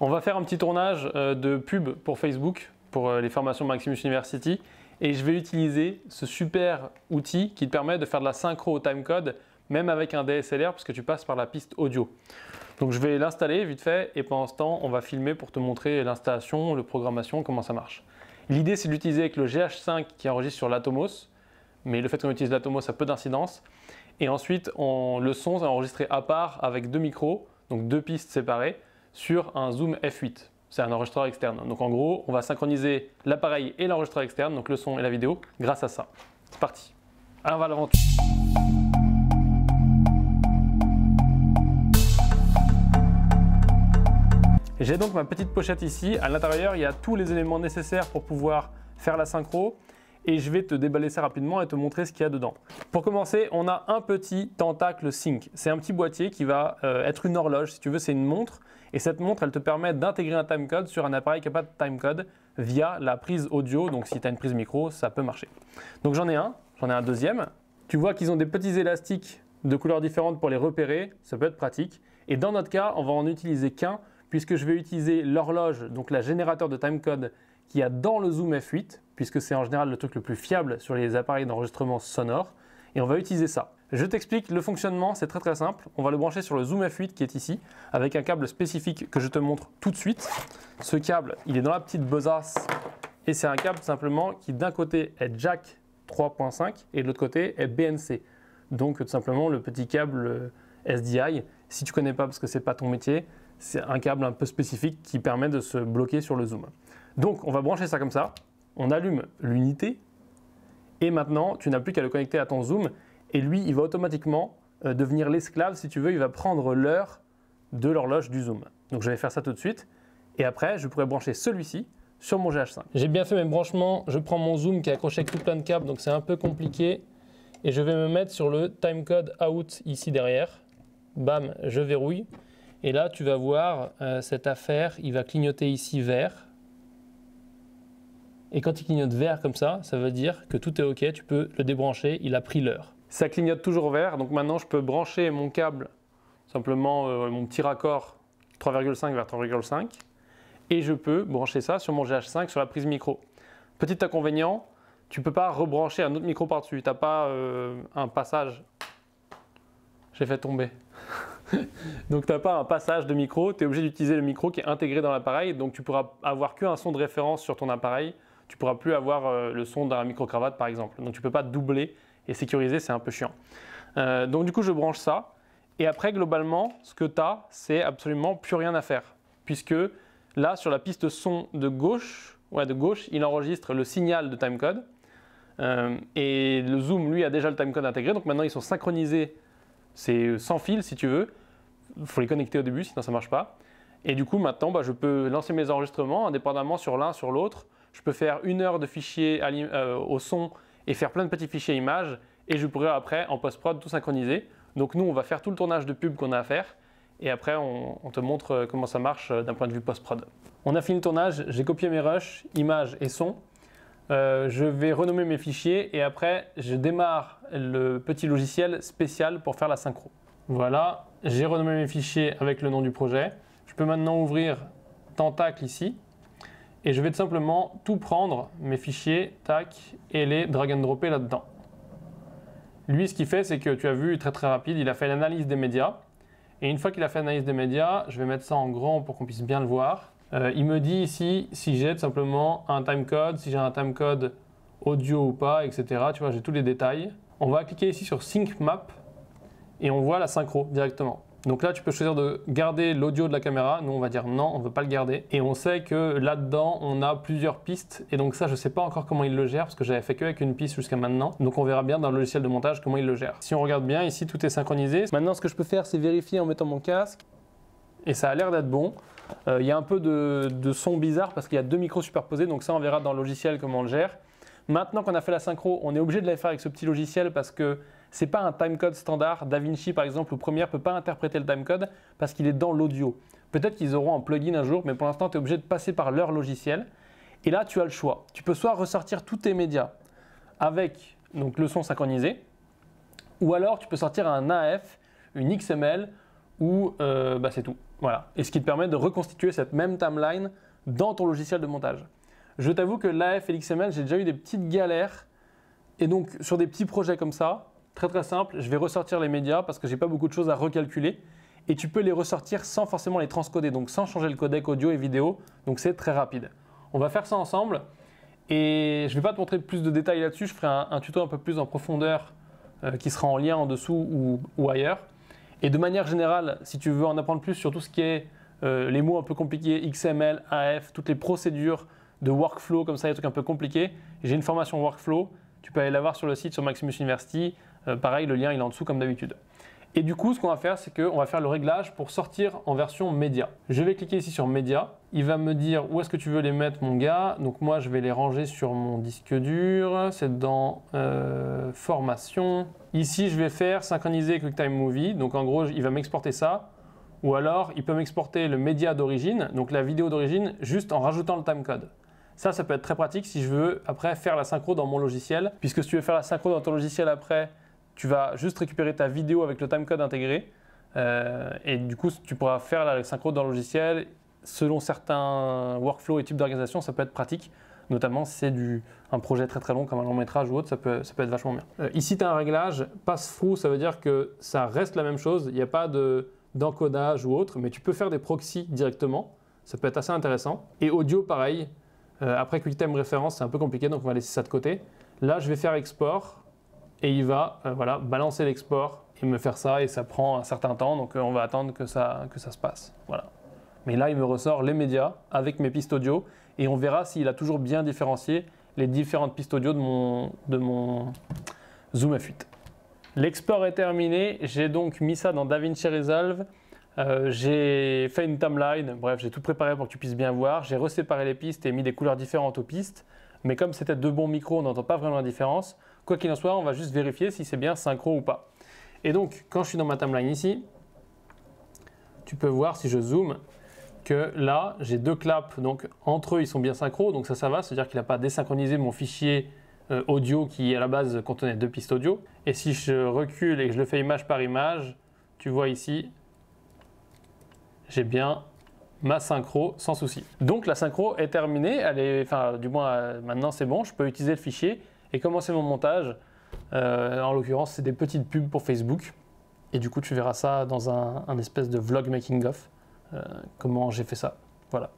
On va faire un petit tournage de pub pour Facebook, pour les formations Maximus University, et je vais utiliser ce super outil qui te permet de faire de la synchro au timecode, même avec un DSLR, puisque tu passes par la piste audio. Donc je vais l'installer vite fait, et pendant ce temps, on va filmer pour te montrer l'installation, la programmation, comment ça marche. L'idée, c'est de l'utiliser avec le GH5 qui enregistre sur l'Atomos, mais le fait qu'on utilise l'Atomos a peu d'incidence. Et ensuite, le son est enregistré à part avec deux micros, donc deux pistes séparées, sur un Zoom F8. C'est un enregistreur externe. Donc en gros, on va synchroniser l'appareil et l'enregistreur externe, donc le son et la vidéo, grâce à ça. C'est parti. Alors on va à l'aventure. J'ai donc ma petite pochette ici. À l'intérieur, il y a tous les éléments nécessaires pour pouvoir faire la synchro. Et je vais te déballer ça rapidement et te montrer ce qu'il y a dedans. Pour commencer, on a un petit Tentacle Sync. C'est un petit boîtier qui va être une horloge, si tu veux, c'est une montre. Et cette montre, elle te permet d'intégrer un timecode sur un appareil qui n'a pas de timecode via la prise audio. Donc si tu as une prise micro, ça peut marcher. Donc j'en ai un deuxième. Tu vois qu'ils ont des petits élastiques de couleurs différentes pour les repérer, ça peut être pratique. Et dans notre cas, on va en utiliser qu'un, puisque je vais utiliser l'horloge, donc la générateur de timecode qu'il y a dans le Zoom F8, puisque c'est en général le truc le plus fiable sur les appareils d'enregistrement sonore, et on va utiliser ça. Je t'explique le fonctionnement, c'est très simple. On va le brancher sur le Zoom F8 qui est ici, avec un câble spécifique que je te montre tout de suite. Ce câble, il est dans la petite besace, et c'est un câble simplement qui d'un côté est jack 3.5 et de l'autre côté est BNC. Donc tout simplement le petit câble SDI. Si tu ne connais pas parce que ce n'est pas ton métier, c'est un câble un peu spécifique qui permet de se bloquer sur le Zoom. Donc on va brancher ça comme ça, on allume l'unité et maintenant tu n'as plus qu'à le connecter à ton Zoom et lui il va automatiquement devenir l'esclave si tu veux, il va prendre l'heure de l'horloge du Zoom. Donc je vais faire ça tout de suite et après je pourrais brancher celui-ci sur mon GH5. J'ai bien fait mes branchements, je prends mon Zoom qui est accroché avec tout plein de câbles donc c'est un peu compliqué et je vais me mettre sur le timecode out ici derrière. Bam, je verrouille et là tu vas voir cette affaire, il va clignoter ici vert. Et quand il clignote vert comme ça veut dire que tout est OK, tu peux le débrancher, il a pris l'heure. Ça clignote toujours vert, donc maintenant je peux brancher mon câble, simplement mon petit raccord 3,5 vers 3,5, et je peux brancher ça sur mon GH5 sur la prise micro. Petit inconvénient, tu ne peux pas rebrancher un autre micro par-dessus, tu n'as pas un passage. J'ai fait tomber. Donc tu n'as pas un passage de micro, tu es obligé d'utiliser le micro qui est intégré dans l'appareil, donc tu pourras avoir qu'un son de référence sur ton appareil. Tu ne pourras plus avoir le son d'un micro-cravate par exemple. Donc tu ne peux pas doubler et sécuriser, c'est un peu chiant. Donc du coup je branche ça et après globalement ce que tu as c'est absolument plus rien à faire. Puisque là sur la piste son de gauche, il enregistre le signal de timecode et le Zoom lui a déjà le timecode intégré. Donc maintenant ils sont synchronisés, c'est sans fil si tu veux. Il faut les connecter au début sinon ça ne marche pas. Et du coup maintenant je peux lancer mes enregistrements indépendamment sur l'un sur l'autre. Je peux faire 1 heure de fichiers au son et faire plein de petits fichiers images et je pourrais après en post-prod tout synchroniser. Donc nous on va faire tout le tournage de pub qu'on a à faire et après on te montre comment ça marche d'un point de vue post-prod. On a fini le tournage, j'ai copié mes rushs, images et son. Je vais renommer mes fichiers et après je démarre le petit logiciel spécial pour faire la synchro. Voilà, j'ai renommé mes fichiers avec le nom du projet. Je peux maintenant ouvrir Tentacle ici. Et je vais tout simplement tout prendre, mes fichiers, tac, et les drag and dropper là-dedans. Lui, ce qu'il fait, c'est que tu as vu, très rapide, il a fait l'analyse des médias. Et une fois qu'il a fait l'analyse des médias, je vais mettre ça en grand pour qu'on puisse bien le voir. Il me dit ici si j'ai tout simplement un timecode, si j'ai un timecode audio ou pas, etc. Tu vois, j'ai tous les détails. On va cliquer ici sur Sync Map et on voit la synchro directement. Donc là, tu peux choisir de garder l'audio de la caméra. Nous, on va dire non, on ne veut pas le garder. Et on sait que là-dedans, on a plusieurs pistes. Et donc ça, je ne sais pas encore comment il le gère parce que j'avais fait qu'avec une piste jusqu'à maintenant. Donc on verra bien dans le logiciel de montage comment il le gère. Si on regarde bien, ici, tout est synchronisé. Maintenant, ce que je peux faire, c'est vérifier en mettant mon casque. Et ça a l'air d'être bon. Il y a un peu de son bizarre parce qu'il y a deux micros superposés. Donc ça, on verra dans le logiciel comment on le gère. Maintenant qu'on a fait la synchro, on est obligé de la faire avec ce petit logiciel parce que ce n'est pas un timecode standard. DaVinci, par exemple, ou Premiere ne peut pas interpréter le timecode parce qu'il est dans l'audio. Peut-être qu'ils auront un plugin un jour, mais pour l'instant, tu es obligé de passer par leur logiciel. Et là, tu as le choix. Tu peux soit ressortir tous tes médias avec donc, le son synchronisé, ou alors tu peux sortir un AF, une XML, ou c'est tout. Voilà. Et ce qui te permet de reconstituer cette même timeline dans ton logiciel de montage. Je t'avoue que l'AF et l'XML, j'ai déjà eu des petites galères. Et donc, sur des petits projets comme ça, très simple, je vais ressortir les médias parce que j'ai pas beaucoup de choses à recalculer. Et tu peux les ressortir sans forcément les transcoder, donc sans changer le codec audio et vidéo. Donc, c'est très rapide. On va faire ça ensemble. Et je ne vais pas te montrer plus de détails là-dessus. Je ferai un tuto un peu plus en profondeur qui sera en lien en dessous ou ailleurs. Et de manière générale, si tu veux en apprendre plus sur tout ce qui est les mots un peu compliqués, XML, AF, toutes les procédures de workflow, comme ça, des trucs un peu compliqués, j'ai une formation workflow. Tu peux aller la voir sur le site, sur Maximus University. Pareil, le lien il est en dessous comme d'habitude. Et du coup, ce qu'on va faire, c'est qu'on va faire le réglage pour sortir en version média. Je vais cliquer ici sur média. Il va me dire où est-ce que tu veux les mettre, mon gars. Donc moi, je vais les ranger sur mon disque dur. C'est dans formation. Ici, je vais faire synchroniser QuickTime Movie. Donc en gros, il va m'exporter ça. Ou alors, il peut m'exporter le média d'origine, donc la vidéo d'origine, juste en rajoutant le timecode. Ça peut être très pratique si je veux après faire la synchro dans mon logiciel. Puisque si tu veux faire la synchro dans ton logiciel après, tu vas juste récupérer ta vidéo avec le timecode intégré et du coup tu pourras faire la synchro dans le logiciel. Selon certains workflows et types d'organisation, ça peut être pratique, notamment si c'est un projet très long comme un long métrage ou autre, ça peut être vachement bien. Ici tu as un réglage pass-through, ça veut dire que ça reste la même chose, il n'y a pas d'encodage ou autre, mais tu peux faire des proxys directement, ça peut être assez intéressant. Et audio pareil, après QuickTime référence c'est un peu compliqué donc on va laisser ça de côté. Là je vais faire export. Et il va balancer l'export et me faire ça et ça prend un certain temps donc on va attendre que ça se passe. Voilà. Mais là il me ressort les médias avec mes pistes audio et on verra s'il a toujours bien différencié les différentes pistes audio de mon Zoom F8. L'export est terminé, j'ai donc mis ça dans DaVinci Resolve, j'ai fait une timeline, bref j'ai tout préparé pour que tu puisses bien voir, j'ai reséparé les pistes et mis des couleurs différentes aux pistes, mais comme c'était deux bons micros on n'entend pas vraiment la différence. Quoi qu'il en soit, on va juste vérifier si c'est bien synchro ou pas. Et donc, quand je suis dans ma timeline ici, tu peux voir si je zoome que là, j'ai deux claps. Donc, entre eux, ils sont bien synchro. Donc, ça va. C'est-à-dire qu'il n'a pas désynchronisé mon fichier audio qui, à la base, contenait deux pistes audio. Et si je recule et que je le fais image par image, tu vois ici, j'ai bien ma synchro sans souci. Donc, la synchro est terminée. Du moins, maintenant, c'est bon. Je peux utiliser le fichier et commencer mon montage. En l'occurrence, c'est des petites pubs pour Facebook. Et du coup, tu verras ça dans un espèce de vlog making of. Comment j'ai fait ça. Voilà.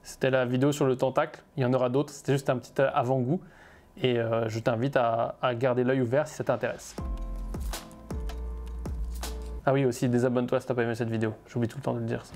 C'était la vidéo sur le tentacle. Il y en aura d'autres. C'était juste un petit avant-goût. Et je t'invite à garder l'œil ouvert si ça t'intéresse. Ah oui, aussi, désabonne-toi si t'as pas aimé cette vidéo. J'oublie tout le temps de le dire ça.